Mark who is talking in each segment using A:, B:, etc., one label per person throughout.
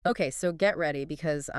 A: Okay, so get ready because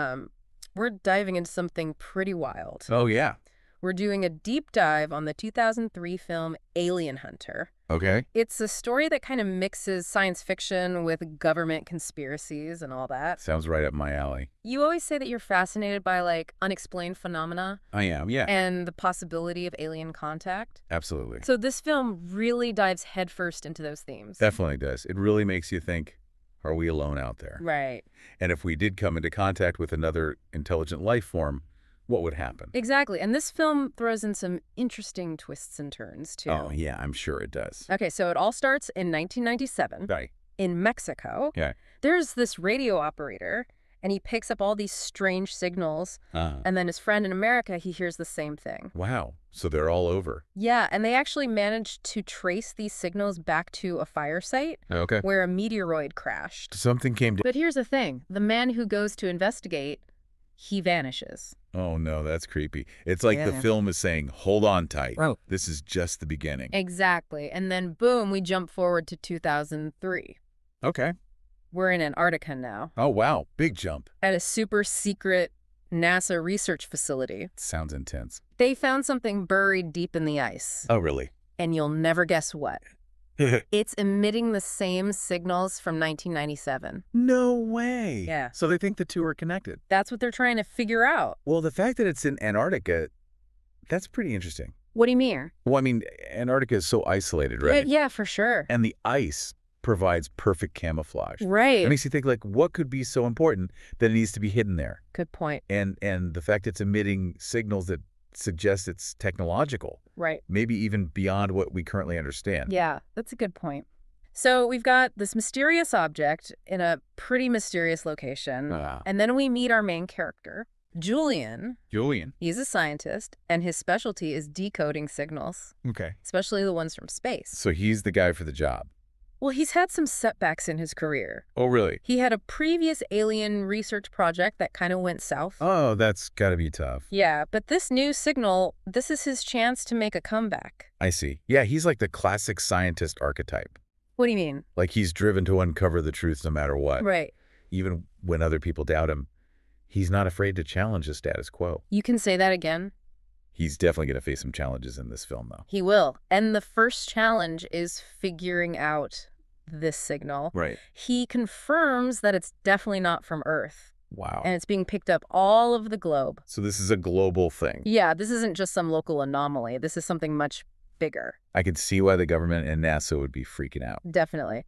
A: we're diving into something pretty wild.
B: Oh, yeah.
A: We're doing a deep dive on the 2003 film Alien Hunter.
B: Okay.
A: It's a story that kind of mixes science fiction with government conspiracies and all that.
B: Sounds right up my alley.
A: You always say that you're fascinated by, like, unexplained phenomena
B: I am, yeah.
A: and the possibility of alien contact.
B: Absolutely.
A: So this film really dives headfirst into those themes.
B: Definitely does. It really makes you think, are we alone out there?
A: Right.
B: And if we did come into contact with another intelligent life form, what would happen?
A: Exactly. And this film throws in some interesting twists and turns, too.
B: Oh, yeah, I'm sure it does.
A: Okay, so it all starts in 1997
B: Right.
A: in Mexico.
B: Yeah.
A: There's this radio operator, and he picks up all these strange signals. And then his friend in America, he hears the same thing.
B: Wow. So they're all over.
A: Yeah, and they actually managed to trace these signals back to a fire site
B: Okay.
A: where a meteoroid crashed.
B: Something came to...
A: But here's the thing. The man who goes to investigate, he vanishes.
B: Oh, no, that's creepy. It's like the
A: Yeah.
B: film is saying, hold on tight.
A: Oh.
B: This is just the beginning.
A: Exactly. And then, boom, we jump forward to 2003.
B: Okay.
A: We're in Antarctica now,
B: Oh, wow. Big jump.
A: at a super secret NASA research facility.
B: Sounds intense.
A: They found something buried deep in the ice.
B: Oh, really?
A: And you'll never guess what. It's emitting the same signals from 1997.
B: No way.
A: Yeah.
B: So they think the two are connected.
A: That's what they're trying to figure out.
B: Well, the fact that it's in Antarctica, that's pretty interesting.
A: What do you mean?
B: Well, I mean, Antarctica is so isolated, right?
A: Yeah, for sure.
B: And the ice provides perfect camouflage.
A: Right.
B: It makes you think, like, what could be so important that it needs to be hidden there?
A: Good point.
B: And the fact it's emitting signals that suggest it's technological,
A: Right.
B: maybe even beyond what we currently understand.
A: Yeah, that's a good point. So we've got this mysterious object in a pretty mysterious location. And then we meet our main character, Julian.
B: Julian.
A: He's a scientist, and his specialty is decoding signals,
B: Okay.
A: especially the ones from space.
B: So he's the guy for the job.
A: Well, he's had some setbacks in his career.
B: Oh, really?
A: He had a previous alien research project that kind of went south.
B: Oh, that's got to be tough.
A: Yeah, but this new signal, this is his chance to make a comeback.
B: I see. Yeah, he's like the classic scientist archetype.
A: What do you mean?
B: Like he's driven to uncover the truth no matter what.
A: Right.
B: Even when other people doubt him, he's not afraid to challenge the status quo.
A: You can say that again?
B: He's definitely going to face some challenges in this film, though.
A: He will. And the first challenge is figuring out this signal.
B: Right.
A: He confirms that it's definitely not from Earth.
B: Wow.
A: And it's being picked up all over the globe.
B: So this is a global thing.
A: Yeah, this isn't just some local anomaly. This is something much bigger.
B: I could see why the government and NASA would be freaking out.
A: Definitely.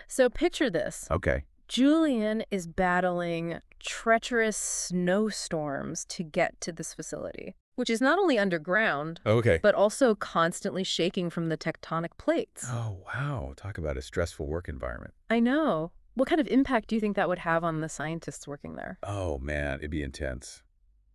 A: So picture this.
B: Okay.
A: Julian is battling treacherous snowstorms to get to this facility, which is not only underground,
B: Okay.
A: but also constantly shaking from the tectonic plates.
B: Oh, wow. Talk about a stressful work environment.
A: I know. What kind of impact do you think that would have on the scientists working there?
B: Oh, man. It'd be intense.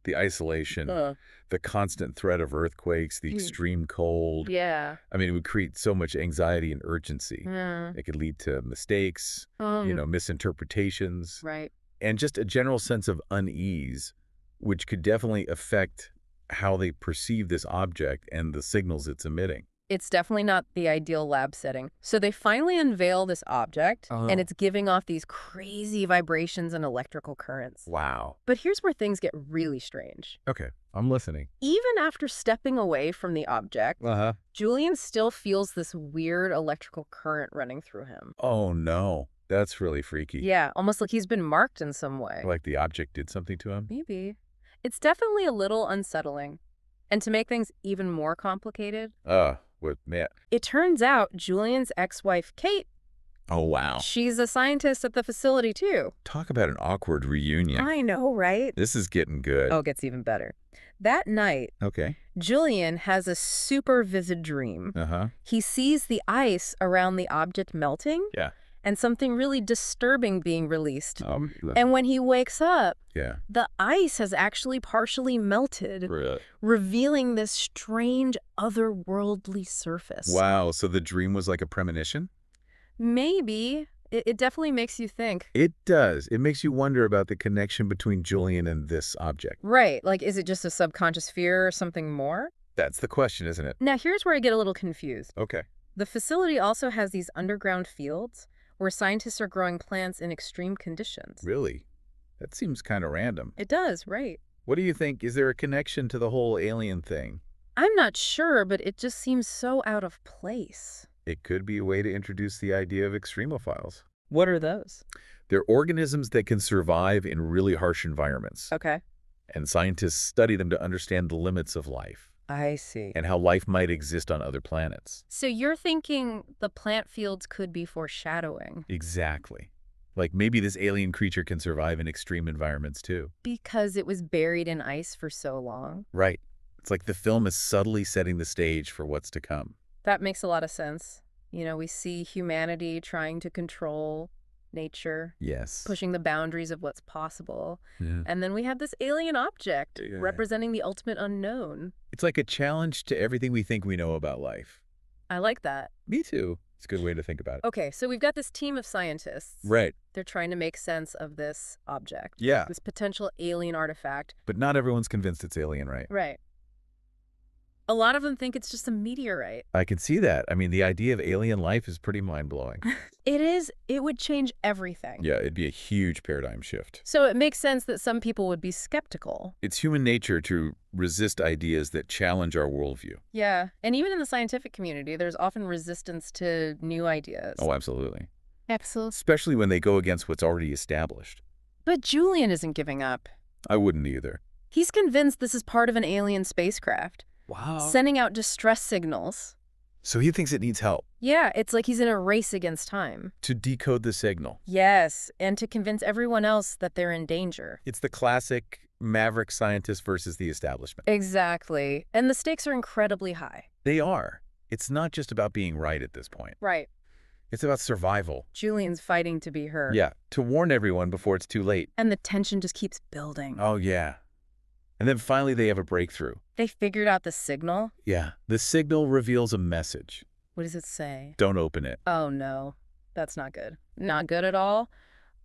B: The isolation,
A: Uh,
B: the constant threat of earthquakes, the
A: Hmm.
B: extreme cold.
A: yeah.
B: I mean, it would create so much anxiety and urgency.
A: Yeah.
B: It could lead to mistakes, misinterpretations,
A: Right.
B: and just a general sense of unease, which could definitely affect how they perceive this object and the signals it's emitting.
A: It's definitely not the ideal lab setting. So they finally unveil this object, and it's giving off these crazy vibrations and electrical currents.
B: Wow.
A: But here's where things get really strange.
B: Okay, I'm listening.
A: Even after stepping away from the object,
B: Uh-huh.
A: Julian still feels this weird electrical current running through him.
B: Oh, no. That's really freaky.
A: Yeah, almost like he's been marked in some way.
B: Like the object did something to him?
A: Maybe. It's definitely a little unsettling. And to make things even more complicated,
B: What, man?
A: it turns out Julian's ex-wife, Kate,
B: Oh, wow.
A: she's a scientist at the facility too.
B: Talk about an awkward reunion.
A: I know, right?
B: This is getting good.
A: Oh, it gets even better. That night,
B: Okay.
A: Julian has a super vivid dream.
B: Uh-huh.
A: He sees the ice around the object melting
B: Yeah.
A: and something really disturbing being released.
B: Um,
A: And when he wakes up,
B: yeah.
A: the ice has actually partially melted,
B: Really?
A: revealing this strange otherworldly surface.
B: Wow, so the dream was like a premonition?
A: Maybe. It definitely makes you think.
B: It does. It makes you wonder about the connection between Julian and this object.
A: Right. Like, is it just a subconscious fear or something more?
B: That's the question, isn't it?
A: Now, here's where I get a little confused.
B: Okay.
A: The facility also has these underground fields where scientists are growing plants in extreme conditions.
B: Really? That seems kind of random.
A: It does, right.
B: What do you think? Is there a connection to the whole alien thing?
A: I'm not sure, but it just seems so out of place.
B: It could be a way to introduce the idea of extremophiles.
A: What are those?
B: They're organisms that can survive in really harsh environments.
A: Okay.
B: And scientists study them to understand the limits of life.
A: I see.
B: And how life might exist on other planets.
A: So you're thinking the plant fields could be foreshadowing?
B: Exactly. Like maybe this alien creature can survive in extreme environments too.
A: Because it was buried in ice for so long?
B: Right. It's like the film is subtly setting the stage for what's to come.
A: That makes a lot of sense. You know, we see humanity trying to control nature.
B: Yes.
A: Pushing the boundaries of what's possible.
B: Yeah.
A: And then we have this alien object representing the ultimate unknown.
B: It's like a challenge to everything we think we know about life.
A: I like that.
B: Me too. It's a good way to think about it.
A: Okay, so we've got this team of scientists.
B: Right.
A: They're trying to make sense of this object.
B: Yeah.
A: This potential alien artifact.
B: But not everyone's convinced it's alien, right?
A: Right. A lot of them think it's just a meteorite.
B: I can see that. I mean, the idea of alien life is pretty mind-blowing.
A: It is. It would change everything.
B: Yeah, it'd be a huge paradigm shift.
A: So it makes sense that some people would be skeptical.
B: It's human nature to resist ideas that challenge our worldview.
A: Yeah, and even in the scientific community, there's often resistance to new ideas.
B: Oh, absolutely.
A: Absolutely.
B: Especially when they go against what's already established.
A: But Julian isn't giving up.
B: I wouldn't either.
A: He's convinced this is part of an alien spacecraft.
B: Wow.
A: Sending out distress signals.
B: So he thinks it needs help.
A: Yeah, it's like he's in a race against time.
B: To decode the signal.
A: Yes, and to convince everyone else that they're in danger.
B: It's the classic maverick scientist versus the establishment.
A: Exactly. And the stakes are incredibly high.
B: They are. It's not just about being right at this point.
A: Right.
B: It's about survival.
A: Julian's fighting to be heard.
B: Yeah, to warn everyone before it's too late.
A: And the tension just keeps building.
B: Oh, yeah. And then finally they have a breakthrough.
A: They figured out the signal?
B: Yeah. The signal reveals a message.
A: What does it say?
B: Don't open it.
A: Oh, no. That's not good. Not good at all.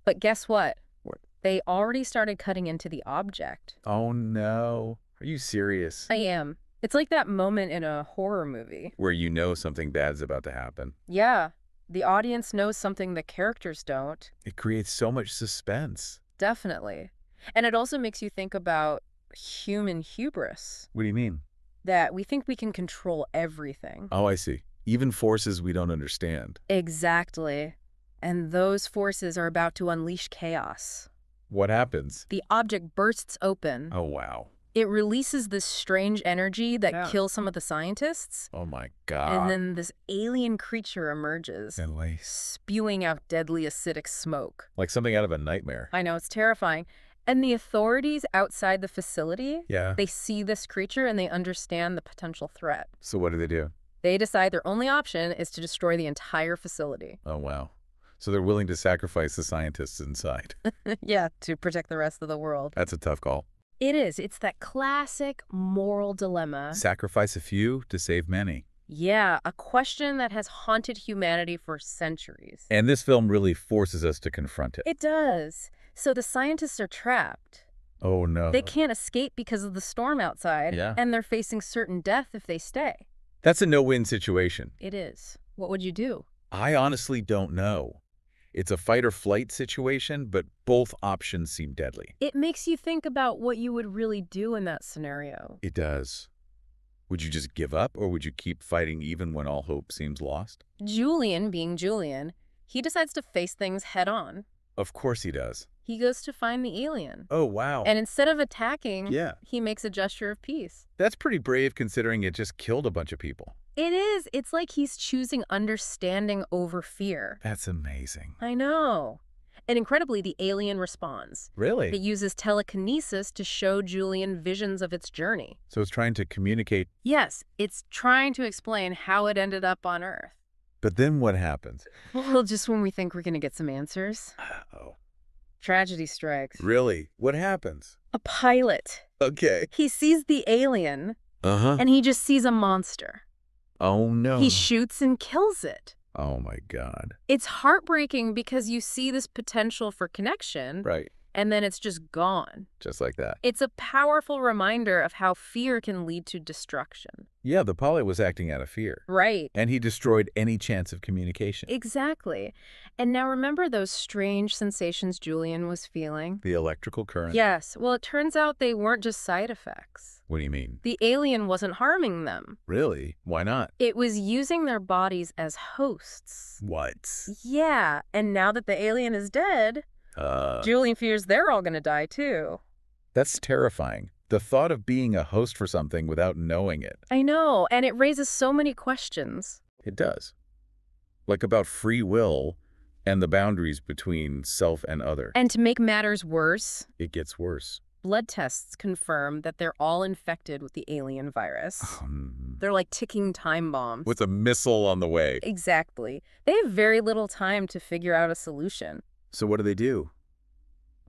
A: But guess what?
B: What?
A: They already started cutting into the object.
B: Oh, no. Are you serious?
A: I am. It's like that moment in a horror movie.
B: Where you know something bad's about to happen.
A: Yeah. The audience knows something the characters don't.
B: It creates so much suspense.
A: Definitely. And it also makes you think about human hubris.
B: What do you mean?
A: That we think we can control everything.
B: Oh, I see. Even forces we don't understand.
A: Exactly. And those forces are about to unleash chaos.
B: What happens?
A: The object bursts open.
B: Oh, wow.
A: It releases this strange energy that kills some of the scientists.
B: Oh, my God.
A: And then this alien creature emerges,
B: Deadly.
A: spewing out deadly acidic smoke.
B: Like something out of a nightmare.
A: I know, it's terrifying. And the authorities outside the facility, they see this creature and they understand the potential threat.
B: So what do?
A: They decide their only option is to destroy the entire facility.
B: Oh, wow. So they're willing to sacrifice the scientists inside.
A: Yeah, to protect the rest of the world.
B: That's a tough call.
A: It is. It's that classic moral dilemma.
B: Sacrifice a few to save many.
A: Yeah, a question that has haunted humanity for centuries.
B: And this film really forces us to confront it.
A: It does. So the scientists are trapped.
B: Oh, no.
A: They can't escape because of the storm outside.
B: Yeah.
A: And they're facing certain death if they stay.
B: That's a no-win situation.
A: It is. What would you do?
B: I honestly don't know. It's a fight-or-flight situation, but both options seem deadly.
A: It makes you think about what you would really do in that scenario.
B: It does. Would you just give up, or would you keep fighting even when all hope seems lost?
A: Julian, being Julian, he decides to face things head-on.
B: Of course he does.
A: He goes to find the alien.
B: Oh, wow.
A: And instead of attacking,
B: Yeah.
A: he makes a gesture of peace.
B: That's pretty brave considering it just killed a bunch of people.
A: It is. It's like he's choosing understanding over fear.
B: That's amazing.
A: I know. And incredibly, the alien responds.
B: Really?
A: It uses telekinesis to show Julian visions of its journey.
B: So it's trying to communicate.
A: Yes, it's trying to explain how it ended up on Earth.
B: But then what happens?
A: Well, just when we think we're going to get some answers,
B: Oh.
A: tragedy strikes.
B: Really? What happens?
A: A pilot.
B: Okay.
A: He sees the alien,
B: Uh-huh.
A: and he just sees a monster.
B: Oh, no.
A: He shoots and kills it.
B: Oh, my God.
A: It's heartbreaking because you see this potential for connection.
B: Right.
A: and then it's just gone.
B: Just like that.
A: It's a powerful reminder of how fear can lead to destruction.
B: Yeah, the pilot was acting out of fear.
A: Right.
B: And he destroyed any chance of communication.
A: Exactly. And now remember those strange sensations Julian was feeling?
B: The electrical current?
A: Yes. Well, it turns out they weren't just side effects.
B: What do you mean?
A: The alien wasn't harming them.
B: Really? Why not?
A: It was using their bodies as hosts.
B: What?
A: Yeah, and now that the alien is dead, Julian fears they're all going to die too.
B: That's terrifying. The thought of being a host for something without knowing it.
A: I know, and it raises so many questions.
B: It does. Like about free will and the boundaries between self and other.
A: And to make matters worse,
B: It gets worse.
A: blood tests confirm that they're all infected with the alien virus. They're like ticking time bombs.
B: With a missile on the way.
A: Exactly. They have very little time to figure out a solution.
B: So what do?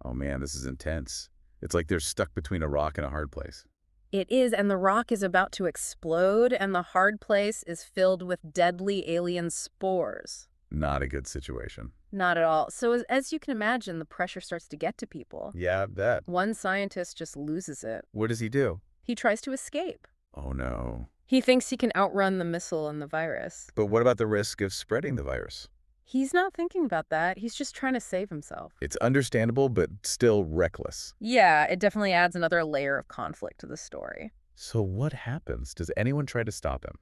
B: Oh man, this is intense. It's like they're stuck between a rock and a hard place.
A: It is, and the rock is about to explode, and the hard place is filled with deadly alien spores.
B: Not a good situation.
A: Not at all. So as you can imagine, the pressure starts to get to people.
B: Yeah, I bet.
A: One scientist just loses it.
B: What does he do?
A: He tries to escape.
B: Oh no.
A: He thinks he can outrun the missile and the virus.
B: But what about the risk of spreading the virus?
A: He's not thinking about that. He's just trying to save himself.
B: It's understandable, but still reckless.
A: Yeah, it definitely adds another layer of conflict to the story.
B: So what happens? Does anyone try to stop him?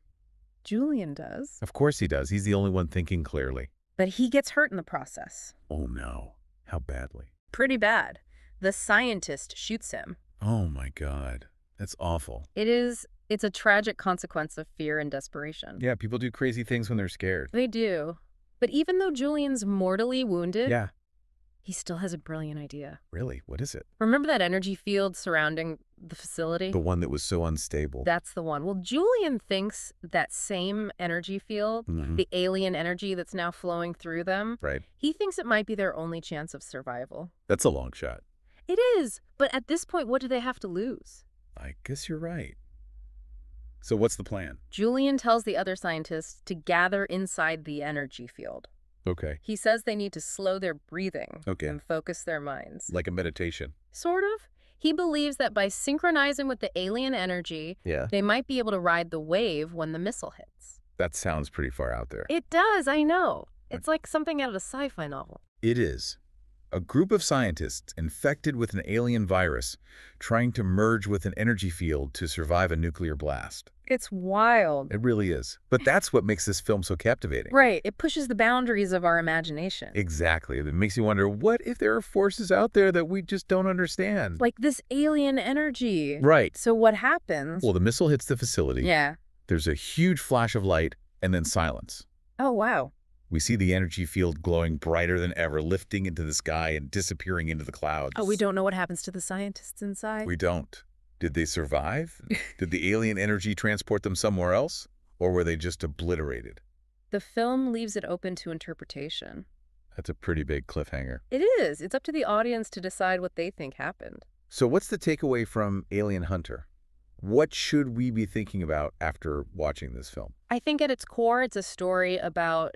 A: Julian does.
B: Of course he does. He's the only one thinking clearly.
A: But he gets hurt in the process.
B: Oh no. How badly?
A: Pretty bad. The scientist shoots him.
B: Oh my God. That's awful.
A: It's a tragic consequence of fear and desperation.
B: Yeah, people do crazy things when they're scared.
A: They do. But even though Julian's mortally wounded,
B: Yeah.
A: he still has a brilliant idea.
B: Really? What is it?
A: Remember that energy field surrounding the facility?
B: The one that was so unstable.
A: That's the one. Well, Julian thinks that same energy field, the alien energy that's now flowing through them,
B: Right.
A: he thinks it might be their only chance of survival.
B: That's a long shot.
A: It is. But at this point, what do they have to lose?
B: I guess you're right. So what's the plan?
A: Julian tells the other scientists to gather inside the energy field.
B: Okay.
A: He says they need to slow their breathing
B: Okay.
A: and focus their minds.
B: Like a meditation.
A: Sort of. He believes that by synchronizing with the alien energy,
B: Yeah.
A: they might be able to ride the wave when the missile hits.
B: That sounds pretty far out there.
A: It does, I know. It's like something out of a sci-fi novel.
B: It is. A group of scientists infected with an alien virus trying to merge with an energy field to survive a nuclear blast.
A: It's wild.
B: It really is. But that's what makes this film so captivating.
A: Right. It pushes the boundaries of our imagination.
B: Exactly. It makes you wonder, what if there are forces out there that we just don't understand?
A: Like this alien energy.
B: Right.
A: So what happens?
B: Well, the missile hits the facility.
A: Yeah.
B: There's a huge flash of light and then silence.
A: Oh, wow.
B: We see the energy field glowing brighter than ever, lifting into the sky and disappearing into the clouds.
A: Oh, we don't know what happens to the scientists inside?
B: We don't. Did they survive? Did the alien energy transport them somewhere else? Or were they just obliterated?
A: The film leaves it open to interpretation.
B: That's a pretty big cliffhanger.
A: It is. It's up to the audience to decide what they think happened.
B: So what's the takeaway from Alien Hunter? What should we be thinking about after watching this film?
A: I think at its core, it's a story about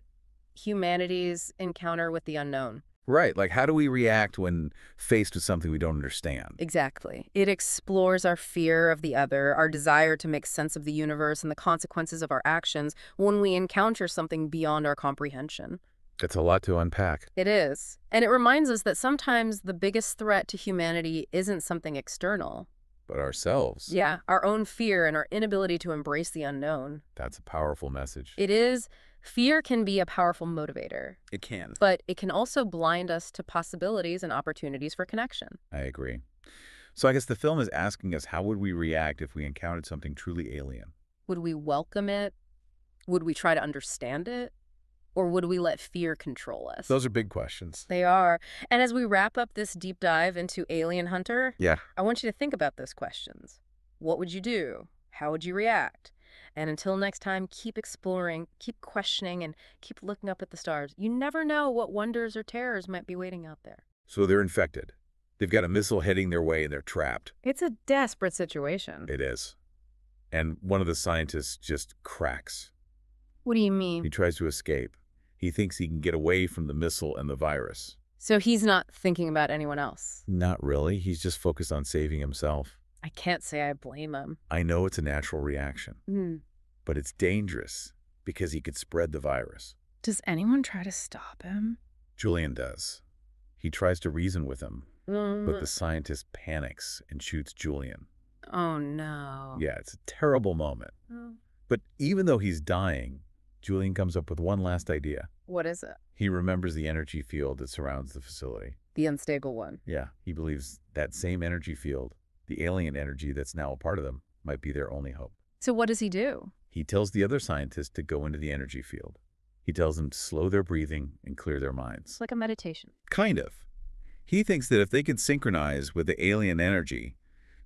A: humanity's encounter with the unknown.
B: Right. Like, how do we react when faced with something we don't understand?
A: Exactly. It explores our fear of the other, our desire to make sense of the universe, and the consequences of our actions when we encounter something beyond our comprehension.
B: That's a lot to unpack.
A: It is. And it reminds us that sometimes the biggest threat to humanity isn't something external.
B: But ourselves.
A: Yeah, our own fear and our inability to embrace the unknown.
B: That's a powerful message.
A: It is. Fear can be a powerful motivator.
B: It can.
A: But it can also blind us to possibilities and opportunities for connection.
B: I agree. So I guess the film is asking us, how would we react if we encountered something truly alien?
A: Would we welcome it? Would we try to understand it? Or would we let fear control us?
B: Those are big questions.
A: They are. And as we wrap up this deep dive into Alien Hunter,
B: Yeah.
A: I want you to think about those questions. What would you do? How would you react? And until next time, keep exploring, keep questioning, and keep looking up at the stars. You never know what wonders or terrors might be waiting out there.
B: So they're infected. They've got a missile heading their way and they're trapped.
A: It's a desperate situation.
B: It is. And one of the scientists just cracks.
A: What do you
B: He
A: mean?
B: tries to escape. He thinks he can get away from the missile and the virus.
A: So he's not thinking about anyone else.
B: Not really. He's just focused on saving himself.
A: I can't say I blame him.
B: I know it's a natural reaction,
A: Hmm.
B: but it's dangerous because he could spread the virus.
A: Does anyone try to stop him?
B: Julian does. He tries to reason with him, but the
A: Mm.
B: scientist panics and shoots Julian.
A: Oh, no.
B: Yeah, it's a terrible moment.
A: Oh.
B: But even though he's dying, Julian comes up with one last idea.
A: What is it?
B: He remembers the energy field that surrounds the facility.
A: The unstable one.
B: Yeah, he believes that same energy field, the alien energy that's now a part of them, might be their only hope.
A: So what does he do?
B: He tells the other scientists to go into the energy field. He tells them to slow their breathing and clear their minds.
A: It's like a meditation.
B: Kind of. He thinks that if they can synchronize with the alien energy,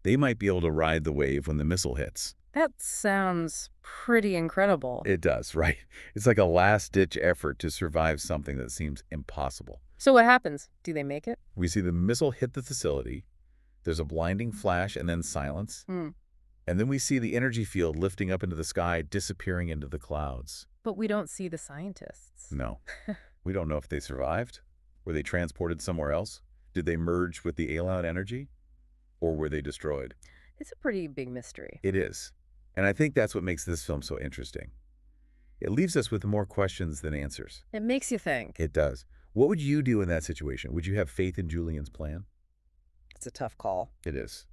B: they might be able to ride the wave when the missile hits.
A: That sounds pretty incredible.
B: It does, right? It's like a last-ditch effort to survive something that seems impossible.
A: So what happens? Do they make it?
B: We see the missile hit the facility. There's a blinding flash and then silence.
A: Hmm.
B: And then we see the energy field lifting up into the sky, disappearing into the clouds.
A: But we don't see the scientists.
B: No, we don't know if they survived. Were they transported somewhere else? Did they merge with the alien energy? Or were they destroyed?
A: It's a pretty big mystery.
B: It is. And I think that's what makes this film so interesting. It leaves us with more questions than answers.
A: It makes you think.
B: It does. What would you do in that situation? Would you have faith in Julian's plan?
A: It's a tough call.
B: It is.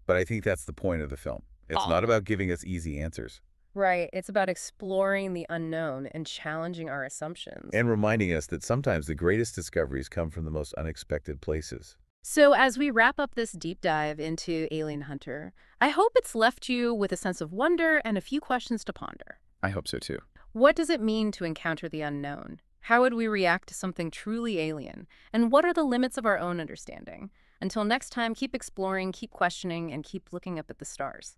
B: But I think that's the point of the film. It's not about giving us easy answers.
A: Right. It's about exploring the unknown and challenging our assumptions.
B: And reminding us that sometimes the greatest discoveries come from the most unexpected places.
A: So as we wrap up this deep dive into Alien Hunter, I hope it's left you with a sense of wonder and a few questions to ponder.
B: I hope so too.
A: What does it mean to encounter the unknown? How would we react to something truly alien? And what are the limits of our own understanding? Until next time, keep exploring, keep questioning, and keep looking up at the stars.